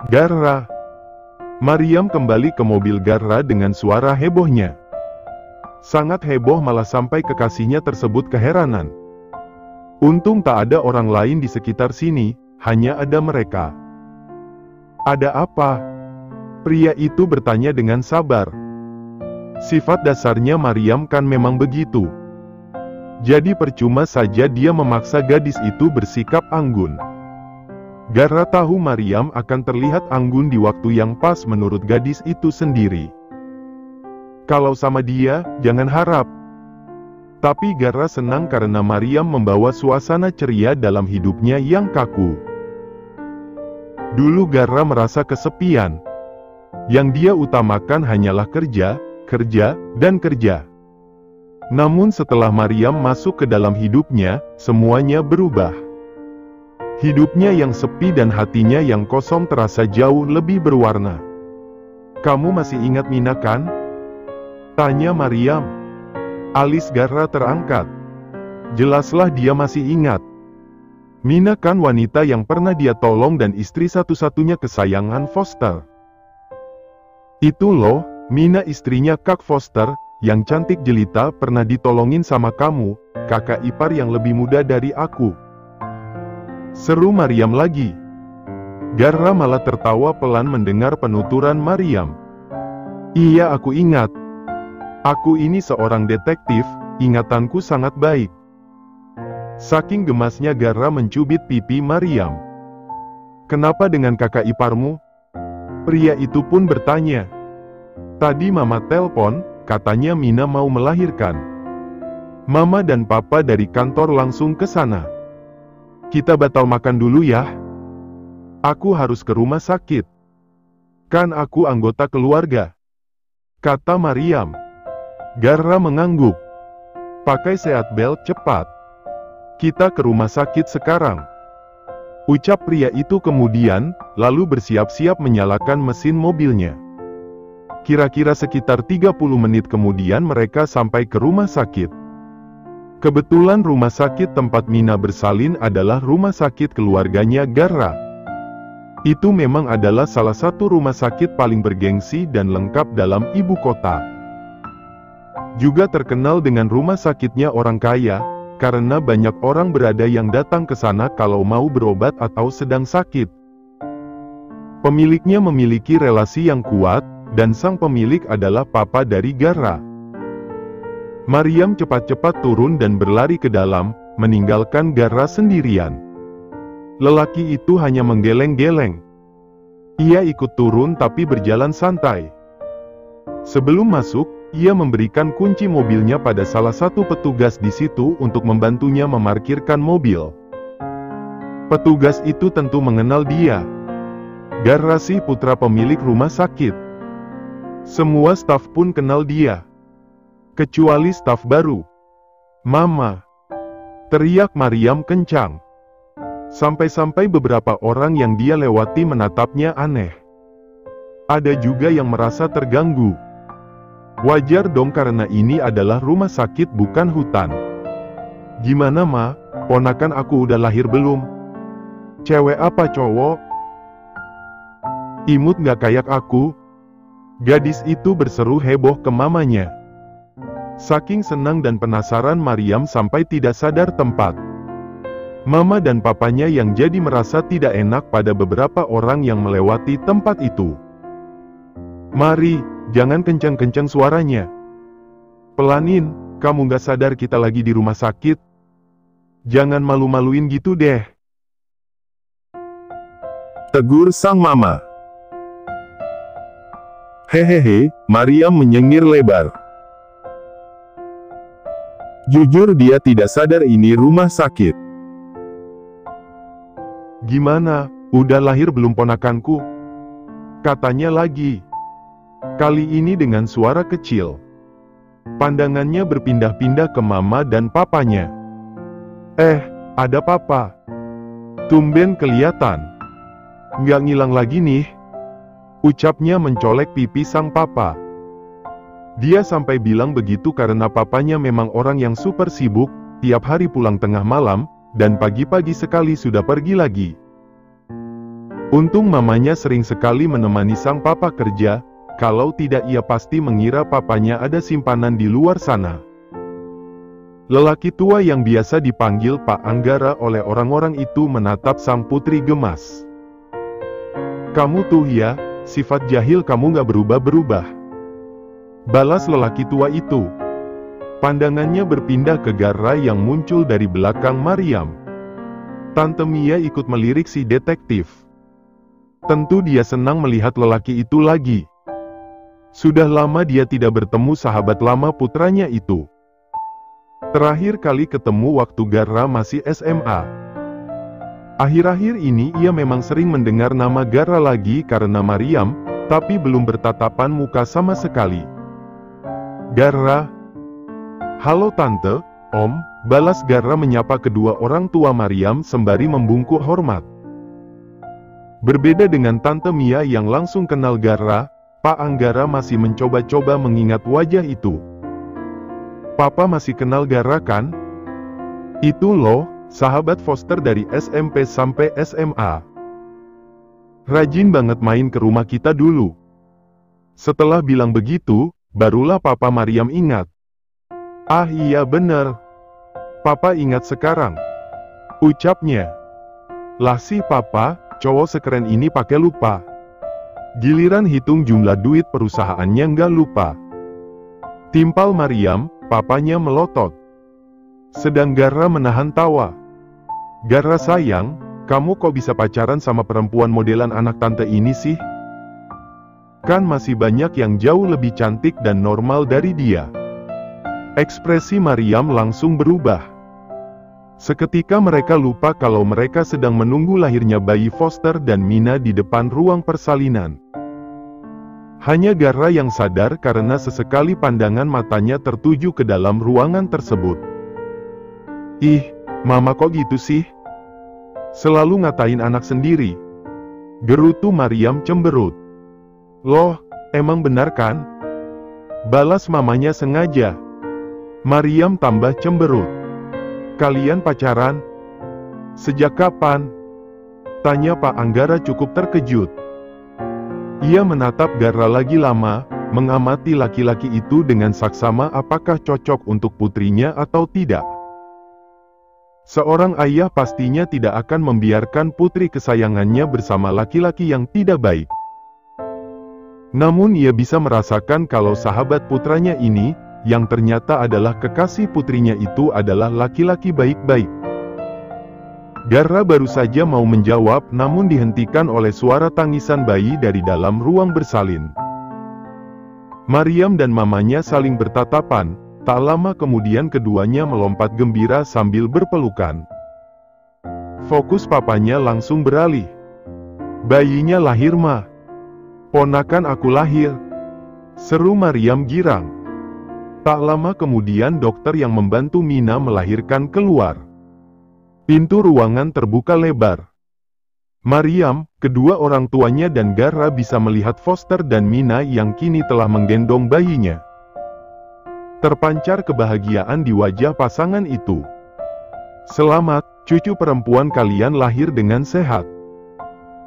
Garra. Maryam kembali ke mobil Garra dengan suara hebohnya. Sangat heboh malah sampai kekasihnya tersebut keheranan. Untung tak ada orang lain di sekitar sini, hanya ada mereka. Ada apa? Pria itu bertanya dengan sabar. Sifat dasarnya Maryam kan memang begitu. Jadi percuma saja dia memaksa gadis itu bersikap anggun. Garra tahu Maryam akan terlihat anggun di waktu yang pas menurut gadis itu sendiri. Kalau sama dia, jangan harap. Tapi Garra senang karena Maryam membawa suasana ceria dalam hidupnya yang kaku. Dulu Garra merasa kesepian. Yang dia utamakan hanyalah kerja, kerja, dan kerja. Namun setelah Maryam masuk ke dalam hidupnya, semuanya berubah. Hidupnya yang sepi dan hatinya yang kosong terasa jauh lebih berwarna. Kamu masih ingat Mina kan? Tanya Maryam. Alis Garra terangkat. Jelaslah dia masih ingat. Mina kan wanita yang pernah dia tolong dan istri satu-satunya kesayangan Foster. Itu loh, Mina istrinya Kak Foster, yang cantik jelita pernah ditolongin sama kamu, kakak ipar yang lebih muda dari aku. Seru Maryam lagi. Garra malah tertawa pelan mendengar penuturan Maryam. Iya aku ingat. Aku ini seorang detektif, ingatanku sangat baik. Saking gemasnya Garra mencubit pipi Maryam. Kenapa dengan kakak iparmu? Pria itu pun bertanya. Tadi mama telpon, katanya Mina mau melahirkan. Mama dan papa dari kantor langsung ke sana. Kita batal makan dulu ya. Aku harus ke rumah sakit. Kan aku anggota keluarga, kata Maryam. Garra mengangguk. Pakai seatbelt cepat. Kita ke rumah sakit sekarang. Ucap pria itu kemudian, lalu bersiap-siap menyalakan mesin mobilnya. Kira-kira sekitar 30 menit kemudian mereka sampai ke rumah sakit. Kebetulan rumah sakit tempat Mina bersalin adalah rumah sakit keluarganya Garra. Itu memang adalah salah satu rumah sakit paling bergengsi dan lengkap dalam ibu kota. Juga terkenal dengan rumah sakitnya orang kaya, karena banyak orang berada yang datang ke sana kalau mau berobat atau sedang sakit. Pemiliknya memiliki relasi yang kuat, dan sang pemilik adalah papa dari Garra. Maryam cepat-cepat turun dan berlari ke dalam, meninggalkan Garra sendirian. Lelaki itu hanya menggeleng-geleng. Ia ikut turun tapi berjalan santai. Sebelum masuk, ia memberikan kunci mobilnya pada salah satu petugas di situ untuk membantunya memarkirkan mobil. Petugas itu tentu mengenal dia. Garra si putra pemilik rumah sakit. Semua staf pun kenal dia. Kecuali staf baru. Mama! Teriak Maryam kencang. Sampai-sampai beberapa orang yang dia lewati menatapnya aneh. Ada juga yang merasa terganggu. Wajar dong karena ini adalah rumah sakit bukan hutan. Gimana ma, ponakan aku udah lahir belum? Cewek apa cowok? Imut gak kayak aku? Gadis itu berseru heboh ke mamanya. Saking senang dan penasaran Maryam sampai tidak sadar tempat. Mama dan papanya yang jadi merasa tidak enak pada beberapa orang yang melewati tempat itu. Mari, jangan kencang-kencang suaranya. Pelanin, kamu gak sadar kita lagi di rumah sakit? Jangan malu-maluin gitu deh. Tegur sang mama. Hehehe, Maryam menyengir lebar. Jujur dia tidak sadar ini rumah sakit. Gimana, udah lahir belum ponakanku? Katanya lagi. Kali ini dengan suara kecil. Pandangannya berpindah-pindah ke mama dan papanya. Ada papa. Tumben kelihatan. Nggak ngilang lagi nih. Ucapnya mencolek pipi sang papa. Dia sampai bilang begitu karena papanya memang orang yang super sibuk, tiap hari pulang tengah malam, dan pagi-pagi sekali sudah pergi lagi. Untung mamanya sering sekali menemani sang papa kerja, kalau tidak ia pasti mengira papanya ada simpanan di luar sana. Lelaki tua yang biasa dipanggil Pak Anggara oleh orang-orang itu menatap sang putri gemas. "Kamu tuh ya, sifat jahil kamu gak berubah-berubah," balas lelaki tua itu. Pandangannya berpindah ke Garra yang muncul dari belakang Maryam. Tante Mia ikut melirik si detektif. Tentu dia senang melihat lelaki itu lagi. Sudah lama dia tidak bertemu sahabat lama putranya itu. Terakhir kali ketemu waktu Garra masih SMA. Akhir-akhir ini ia memang sering mendengar nama Garra lagi karena Maryam, tapi belum bertatapan muka sama sekali. "Garra." "Halo Tante, Om," balas Garra menyapa kedua orang tua Maryam sembari membungkuk hormat. Berbeda dengan Tante Mia yang langsung kenal Garra, Pak Anggara masih mencoba-coba mengingat wajah itu. "Papa masih kenal Garra kan? Itu loh, sahabat Foster dari SMP sampai SMA. Rajin banget main ke rumah kita dulu." Setelah bilang begitu, barulah Papa Maryam ingat. "Ah iya bener. Papa ingat sekarang," ucapnya. "Lah si Papa, cowok sekeren ini pakai lupa. Giliran hitung jumlah duit perusahaannya nggak lupa." Timpal Maryam, papanya melotot. Sedang Garra menahan tawa. "Garra sayang, kamu kok bisa pacaran sama perempuan modelan anak tante ini sih? Kan masih banyak yang jauh lebih cantik dan normal dari dia." Ekspresi Maryam langsung berubah. Seketika mereka lupa kalau mereka sedang menunggu lahirnya bayi Foster dan Mina di depan ruang persalinan. Hanya Garra yang sadar karena sesekali pandangan matanya tertuju ke dalam ruangan tersebut. "Ih, Mama kok gitu sih? Selalu ngatain anak sendiri," gerutu Maryam cemberut. "Loh, emang benar kan?" balas mamanya sengaja. Maryam tambah cemberut. "Kalian pacaran? Sejak kapan?" tanya Pak Anggara cukup terkejut. Ia menatap Garra lagi lama, mengamati laki-laki itu dengan saksama apakah cocok untuk putrinya atau tidak. Seorang ayah pastinya tidak akan membiarkan putri kesayangannya bersama laki-laki yang tidak baik. Namun ia bisa merasakan kalau sahabat putranya ini, yang ternyata adalah kekasih putrinya itu adalah laki-laki baik-baik. Garra baru saja mau menjawab namun dihentikan oleh suara tangisan bayi dari dalam ruang bersalin. Maryam dan mamanya saling bertatapan, tak lama kemudian keduanya melompat gembira sambil berpelukan. Fokus papanya langsung beralih. "Bayinya lahir mah. Ponakan aku lahir," seru Maryam girang. Tak lama kemudian dokter yang membantu Mina melahirkan keluar. Pintu ruangan terbuka lebar. Maryam, kedua orang tuanya dan Garra bisa melihat Foster dan Mina yang kini telah menggendong bayinya. Terpancar kebahagiaan di wajah pasangan itu. "Selamat, cucu perempuan kalian lahir dengan sehat,"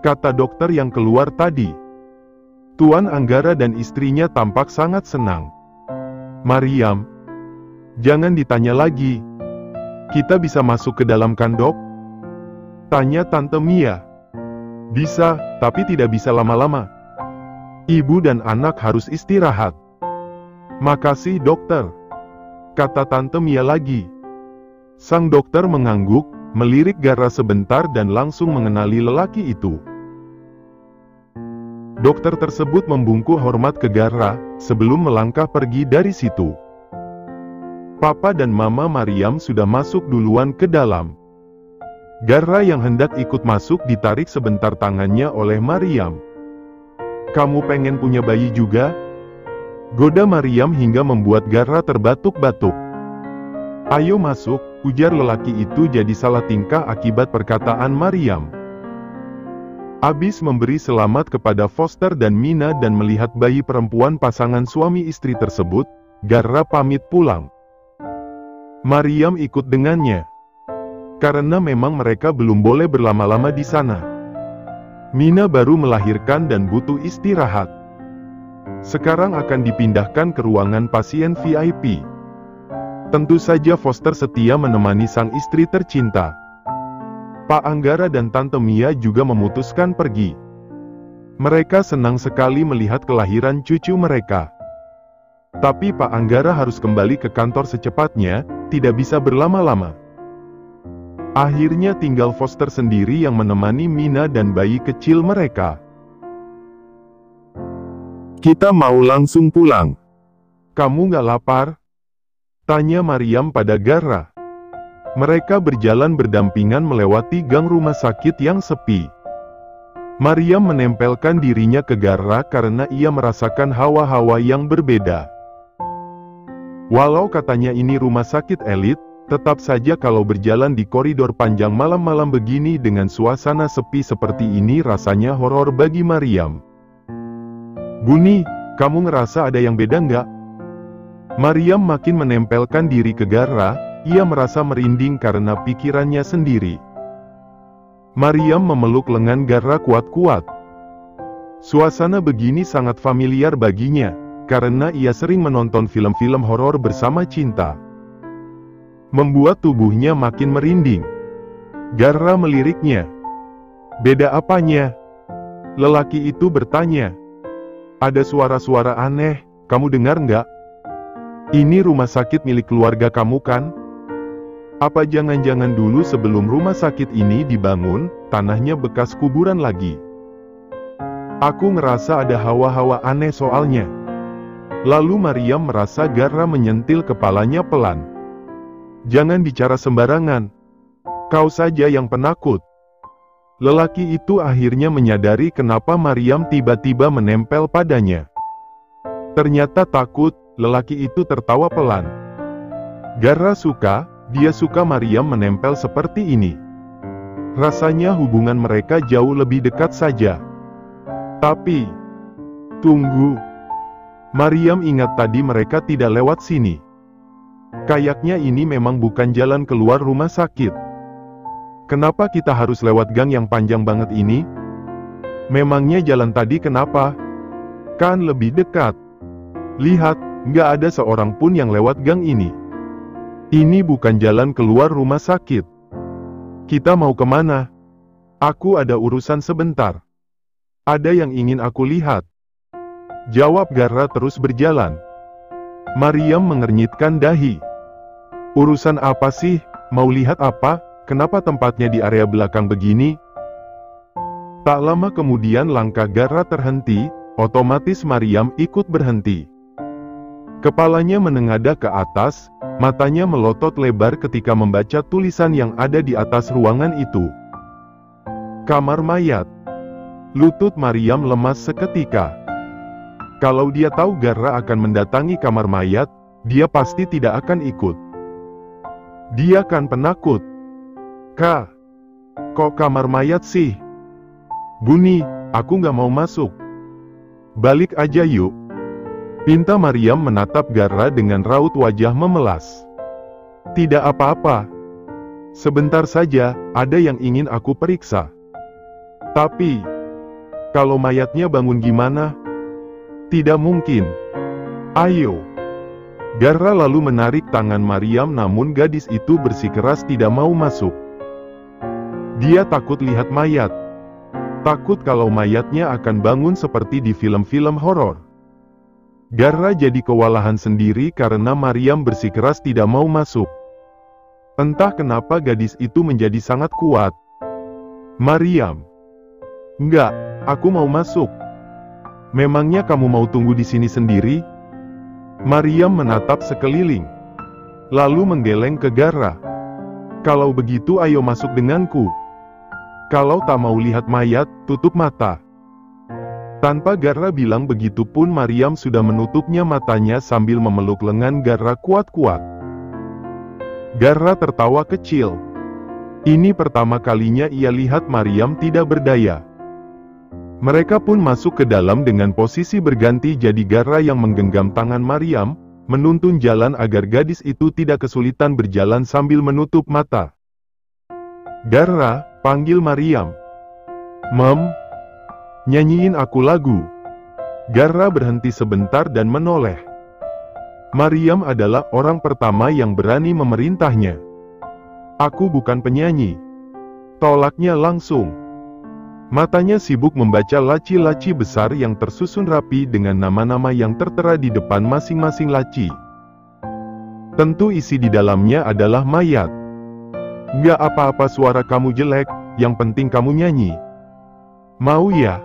kata dokter yang keluar tadi. Tuan Anggara dan istrinya tampak sangat senang. "Maryam, jangan ditanya lagi. Kita bisa masuk ke dalam kan dok?" tanya Tante Mia. "Bisa, tapi tidak bisa lama-lama. Ibu dan anak harus istirahat." "Makasih dokter," kata Tante Mia lagi. Sang dokter mengangguk, melirik Garra sebentar dan langsung mengenali lelaki itu. Dokter tersebut membungkuk hormat ke Garra, sebelum melangkah pergi dari situ. Papa dan Mama Maryam sudah masuk duluan ke dalam. Garra yang hendak ikut masuk ditarik sebentar tangannya oleh Maryam. "Kamu pengen punya bayi juga?" goda Maryam hingga membuat Garra terbatuk-batuk. "Ayo masuk," ujar lelaki itu jadi salah tingkah akibat perkataan Maryam. Abis memberi selamat kepada Foster dan Mina dan melihat bayi perempuan pasangan suami istri tersebut, Garra pamit pulang. Maryam ikut dengannya. Karena memang mereka belum boleh berlama-lama di sana. Mina baru melahirkan dan butuh istirahat. Sekarang akan dipindahkan ke ruangan pasien VIP. Tentu saja Foster setia menemani sang istri tercinta. Pak Anggara dan Tante Mia juga memutuskan pergi. Mereka senang sekali melihat kelahiran cucu mereka. Tapi Pak Anggara harus kembali ke kantor secepatnya, tidak bisa berlama-lama. Akhirnya tinggal Foster sendiri yang menemani Mina dan bayi kecil mereka. Kita mau langsung pulang. Kamu nggak lapar? Tanya Mariam pada Gara. Mereka berjalan berdampingan melewati gang rumah sakit yang sepi. Mariam menempelkan dirinya ke Gara karena ia merasakan hawa-hawa yang berbeda. Walau katanya ini rumah sakit elit, tetap saja kalau berjalan di koridor panjang malam-malam begini dengan suasana sepi seperti ini rasanya horor bagi Mariam. Buni, kamu ngerasa ada yang beda nggak? Mariam makin menempelkan diri ke Gara, ia merasa merinding karena pikirannya sendiri. Mariam memeluk lengan Gara kuat-kuat. Suasana begini sangat familiar baginya, karena ia sering menonton film-film horor bersama Cinta. Membuat tubuhnya makin merinding. Gara meliriknya. Beda apanya? Lelaki itu bertanya. Ada suara-suara aneh, kamu dengar nggak? Ini rumah sakit milik keluarga kamu kan? Apa jangan-jangan dulu sebelum rumah sakit ini dibangun, tanahnya bekas kuburan lagi? Aku ngerasa ada hawa-hawa aneh soalnya. Lalu Mariam merasa Gara menyentil kepalanya pelan. Jangan bicara sembarangan. Kau saja yang penakut. Lelaki itu akhirnya menyadari kenapa Mariam tiba-tiba menempel padanya. Ternyata takut, lelaki itu tertawa pelan. Gara suka, dia suka Mariam menempel seperti ini. Rasanya hubungan mereka jauh lebih dekat saja. Tapi, tunggu. Mariam ingat tadi mereka tidak lewat sini. Kayaknya ini memang bukan jalan keluar rumah sakit. Kenapa kita harus lewat gang yang panjang banget ini? Memangnya jalan tadi kenapa? Kan lebih dekat. Lihat, nggak ada seorang pun yang lewat gang ini. Ini bukan jalan keluar rumah sakit. Kita mau kemana? Aku ada urusan sebentar. Ada yang ingin aku lihat. Jawab Gara terus berjalan. Mariam mengernyitkan dahi. Urusan apa sih? Mau lihat apa? Kenapa tempatnya di area belakang begini? Tak lama kemudian langkah Gara terhenti, otomatis Mariam ikut berhenti. Kepalanya menengadah ke atas, matanya melotot lebar ketika membaca tulisan yang ada di atas ruangan itu. Kamar mayat. Lutut Mariam lemas seketika. Kalau dia tahu Gara akan mendatangi kamar mayat, dia pasti tidak akan ikut. Dia kan penakut. Kok kamar mayat sih? Buni, aku nggak mau masuk. Balik aja yuk. Pinta Mariam menatap Gara dengan raut wajah memelas. Tidak apa-apa. Sebentar saja, ada yang ingin aku periksa. Tapi, kalau mayatnya bangun gimana? Tidak mungkin. Ayo. Gara lalu menarik tangan Mariam namun gadis itu bersikeras tidak mau masuk. Dia takut lihat mayat. Takut kalau mayatnya akan bangun seperti di film-film horor. Gara jadi kewalahan sendiri karena Mariam bersikeras tidak mau masuk. Entah kenapa gadis itu menjadi sangat kuat. Mariam. Enggak, aku mau masuk. Memangnya kamu mau tunggu di sini sendiri? Mariam menatap sekeliling. Lalu menggeleng ke Gara. Kalau begitu ayo masuk denganku. Kalau tak mau lihat mayat, tutup mata. Tanpa Gara bilang begitu pun Mariam sudah menutupnya matanya sambil memeluk lengan Gara kuat-kuat. Gara tertawa kecil. Ini pertama kalinya ia lihat Mariam tidak berdaya. Mereka pun masuk ke dalam dengan posisi berganti jadi Gara yang menggenggam tangan Mariam, menuntun jalan agar gadis itu tidak kesulitan berjalan sambil menutup mata. Gara, panggil Mariam. Mem, Nyanyiin aku lagu. Garra berhenti sebentar dan menoleh. Maryam adalah orang pertama yang berani memerintahnya. Aku bukan penyanyi. Tolaknya langsung. Matanya sibuk membaca laci-laci besar yang tersusun rapi dengan nama-nama yang tertera di depan masing-masing laci. Tentu isi di dalamnya adalah mayat. Nggak apa-apa suara kamu jelek, yang penting kamu nyanyi. Mau ya?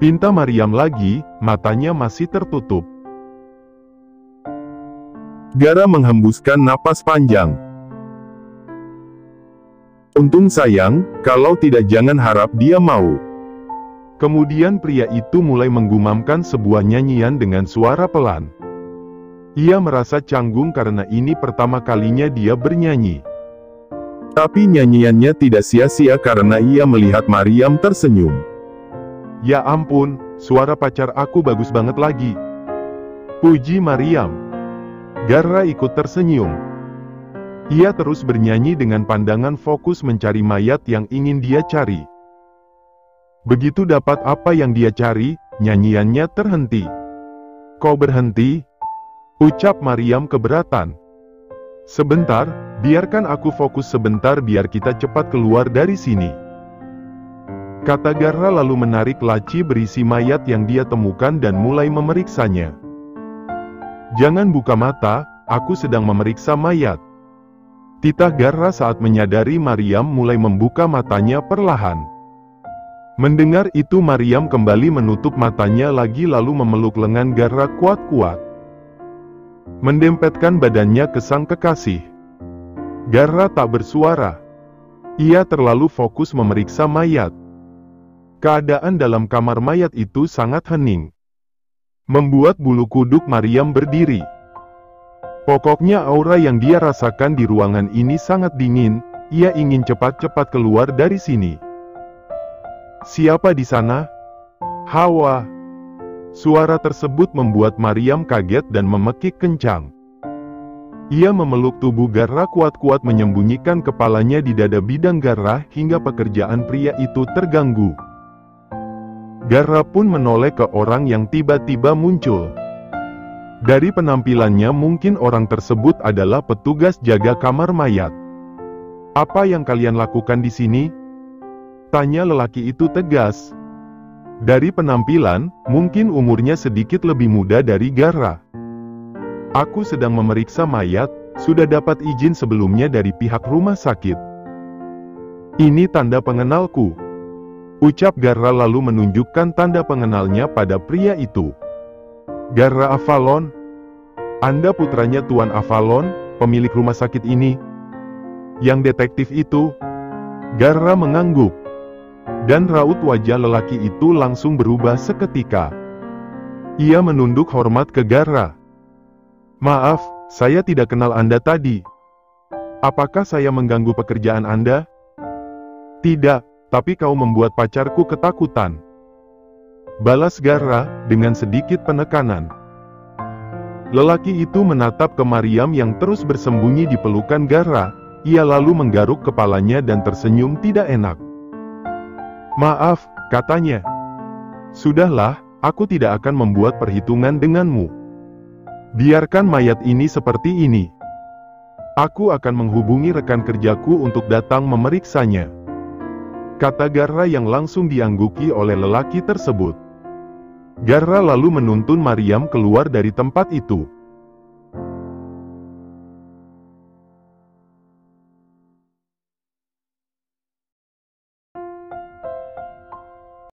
Pinta Maryam lagi, matanya masih tertutup. Garra menghembuskan napas panjang. Untung sayang, kalau tidak jangan harap dia mau. Kemudian pria itu mulai menggumamkan sebuah nyanyian dengan suara pelan. Ia merasa canggung karena ini pertama kalinya dia bernyanyi. Tapi nyanyiannya tidak sia-sia karena ia melihat Maryam tersenyum. Ya ampun, suara pacar aku bagus banget lagi. Puji Maryam. Garra ikut tersenyum. Ia terus bernyanyi dengan pandangan fokus mencari mayat yang ingin dia cari. Begitu dapat apa yang dia cari, nyanyiannya terhenti. Kok berhenti? Ucap Maryam keberatan. Sebentar, biarkan aku fokus sebentar biar kita cepat keluar dari sini. Kata Garra lalu menarik laci berisi mayat yang dia temukan dan mulai memeriksanya. Jangan buka mata, aku sedang memeriksa mayat. Titah Garra saat menyadari Maryam mulai membuka matanya perlahan. Mendengar itu Maryam kembali menutup matanya lagi lalu memeluk lengan Garra kuat-kuat. Mendempetkan badannya ke sang kekasih. Garra tak bersuara. Ia terlalu fokus memeriksa mayat. Keadaan dalam kamar mayat itu sangat hening. Membuat bulu kuduk Maryam berdiri. Pokoknya aura yang dia rasakan di ruangan ini sangat dingin, ia ingin cepat-cepat keluar dari sini. Siapa di sana? Hawa. Suara tersebut membuat Maryam kaget dan memekik kencang. Ia memeluk tubuh Garra kuat-kuat menyembunyikan kepalanya di dada bidang Garra hingga pekerjaan pria itu terganggu. Garra pun menoleh ke orang yang tiba-tiba muncul. Dari penampilannya mungkin orang tersebut adalah petugas jaga kamar mayat. Apa yang kalian lakukan di sini? Tanya lelaki itu tegas. Dari penampilan, mungkin umurnya sedikit lebih muda dari Garra. Aku sedang memeriksa mayat, sudah dapat izin sebelumnya dari pihak rumah sakit. Ini tanda pengenalku. Ucap Garra lalu menunjukkan tanda pengenalnya pada pria itu. Garra Avalon? Anda putranya Tuan Avalon, pemilik rumah sakit ini? Yang detektif itu? Garra mengangguk. Dan raut wajah lelaki itu langsung berubah seketika. Ia menunduk hormat ke Garra. Maaf, saya tidak kenal Anda tadi. Apakah saya mengganggu pekerjaan Anda? Tidak, tapi kau membuat pacarku ketakutan. Balas Garra dengan sedikit penekanan. Lelaki itu menatap ke Maryam yang terus bersembunyi di pelukan Garra. Ia lalu menggaruk kepalanya dan tersenyum tidak enak. Maaf, katanya. Sudahlah, aku tidak akan membuat perhitungan denganmu. Biarkan mayat ini seperti ini. Aku akan menghubungi rekan kerjaku untuk datang memeriksanya. Kata Garra yang langsung diangguki oleh lelaki tersebut. Garra lalu menuntun Maryam keluar dari tempat itu.